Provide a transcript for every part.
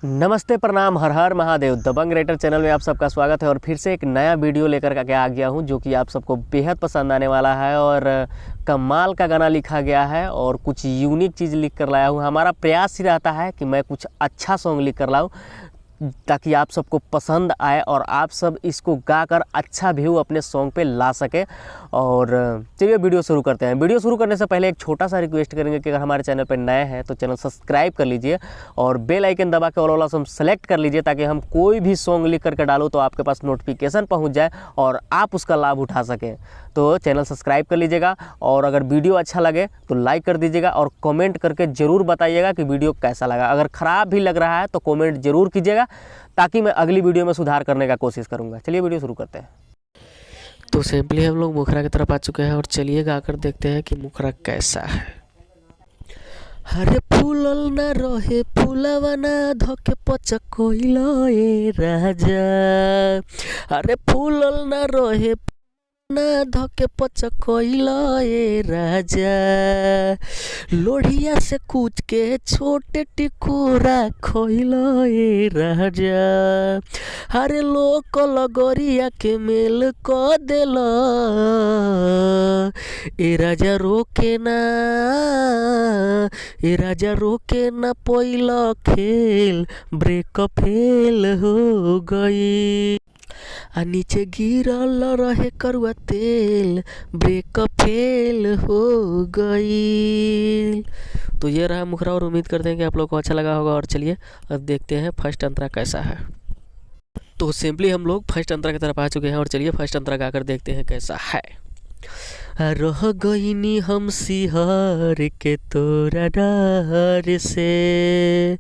नमस्ते, प्रणाम, हर हर महादेव। दबंग writer channel में आप सबका स्वागत है और फिर से एक नया वीडियो लेकर के आ गया हूं जो कि आप सबको बेहद पसंद आने वाला है और कमाल का गाना लिखा गया है और कुछ यूनिक चीज़ लिख कर लाया हूं। हमारा प्रयास ही रहता है कि मैं कुछ अच्छा सॉन्ग लिख कर लाऊं ताकि आप सबको पसंद आए और आप सब इसको गाकर अच्छा व्यू अपने सॉन्ग पे ला सके। और चलिए वीडियो शुरू करते हैं। वीडियो शुरू करने से पहले एक छोटा सा रिक्वेस्ट करेंगे कि अगर हमारे चैनल पर नए हैं तो चैनल सब्सक्राइब कर लीजिए और बेल आइकन दबा के ऑल वाला ऑप्शन सेलेक्ट कर लीजिए ताकि हम कोई भी सॉन्ग लिख करके डालो तो आपके पास नोटिफिकेशन पहुंच जाए और आप उसका लाभ उठा सकें। तो चैनल सब्सक्राइब कर लीजिएगा और अगर वीडियो अच्छा लगे तो लाइक कर दीजिएगा और कमेंट करके ज़रूर बताइएगा कि वीडियो कैसा लगा। अगर ख़राब भी लग रहा है तो कमेंट ज़रूर कीजिएगा ताकि मैं अगली वीडियो में सुधार करने का कोशिश करूँगा। चलिए वीडियो शुरू करते हैं। तो सिंपली हम लोग मुखरा की तरफ आ चुके हैं और चलिए गाकर देखते हैं कि मुखरा कैसा है। हरे फूलल ना रहे फूलवा ना धके पचकोइल ए राजा, हरे फूलल ना रहे ना धके पचकोइल ए राजा, लोढ़िया से कूच के छोटे टिकोरा खोइल ए राजा, हरे लोक लगोरिया के मेल को देल ए राजा रोके ना, ए राजा रोके ना पहिल खेल ब्रेक फेल हो गई, आ नीचे गिरल रहे करुआ तेल ब्रेक फेल हो गई। तो ये रहा मुखरा और उम्मीद करते हैं कि आप लोग को अच्छा लगा होगा। और चलिए अब देखते हैं फर्स्ट अंतरा कैसा है। तो सिंपली हम लोग फर्स्ट अंतरा की तरफ आ चुके हैं और चलिए फर्स्ट अंतरा गाकर देखते हैं कैसा है। रह गईनी हम सिहर के तोरा डर से,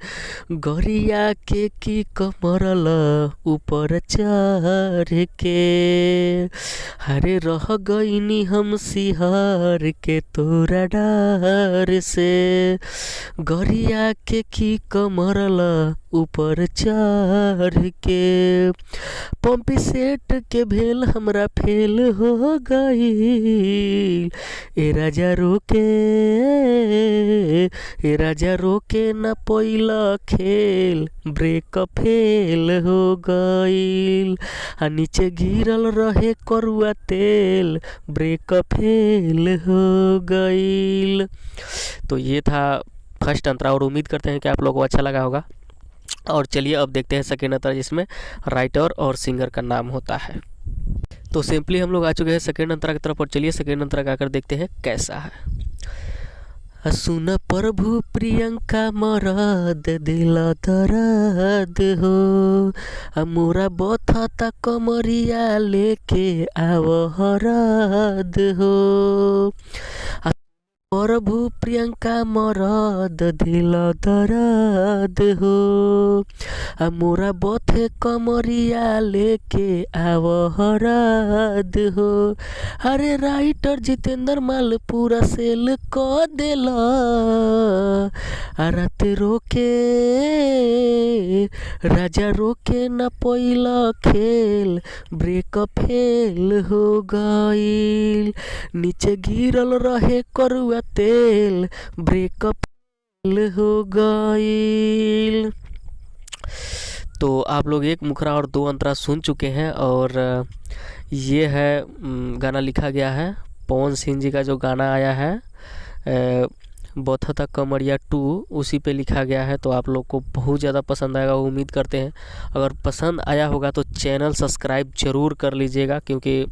गरिया के की कमरल ऊपर चढ़ के, हरे रह गईनी हम सिहर के तोरा डर से, गरिया के की कमरल ऊपर चढ़ के, पंपी सेट के भेल हमरा फेल हो गई, ए राजा रोके, ए राजा रोके न पहिला खेल ब्रेक फेल हो गईल, आ नीचे गिरल रहे करुआ तेल ब्रेक फेल हो गईल। तो ये था फर्स्ट अंतरा और उम्मीद करते हैं कि आप लोगों को अच्छा लगा होगा। और चलिए अब देखते हैं सेकेंड अंतरा जिसमें राइटर और सिंगर का नाम होता है। तो सिंपली हम लोग आ चुके हैं सेकेंड अंतरा की तरफ और चलिए सेकेंड अंतरा गाकर देखते हैं कैसा है। सुन प्रभु प्रियंका मरद दिल दर्द हो, मोरा बथता कमरिया लेके आव हरद हो, प्रभु प्रियंका मरद दिल दर्द हो, मोरा बथे कमरिया लेके आव हरद हो, हरे राइटर जितेंद्र माल पूरा सेल क देल, रात रोके राजा रोके न पहिल खेल ब्रेक फेल हो गईल, नीचे गिरल रहे करुआ तेल ब्रेक फेल हो गईल। तो आप लोग एक मुखरा और दो अंतरा सुन चुके हैं और ये है गाना लिखा गया है पवन सिंह जी का जो गाना आया है बथता कमरिया 2 उसी पे लिखा गया है। तो आप लोग को बहुत ज़्यादा पसंद आएगा उम्मीद करते हैं। अगर पसंद आया होगा तो चैनल सब्सक्राइब ज़रूर कर लीजिएगा क्योंकि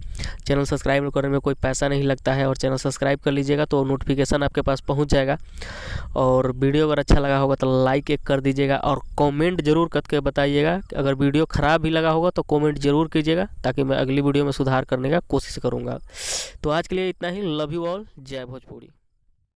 चैनल सब्सक्राइब करने में कोई पैसा नहीं लगता है और चैनल सब्सक्राइब कर लीजिएगा तो नोटिफिकेशन आपके पास पहुंच जाएगा। और वीडियो अगर अच्छा लगा होगा तो लाइक एक कर दीजिएगा और कमेंट ज़रूर करके बताइएगा। अगर वीडियो ख़राब भी लगा होगा तो कमेंट ज़रूर कीजिएगा ताकि मैं अगली वीडियो में सुधार करने का कोशिश करूँगा। तो आज के लिए इतना ही। Love you all. जय भोजपुरी।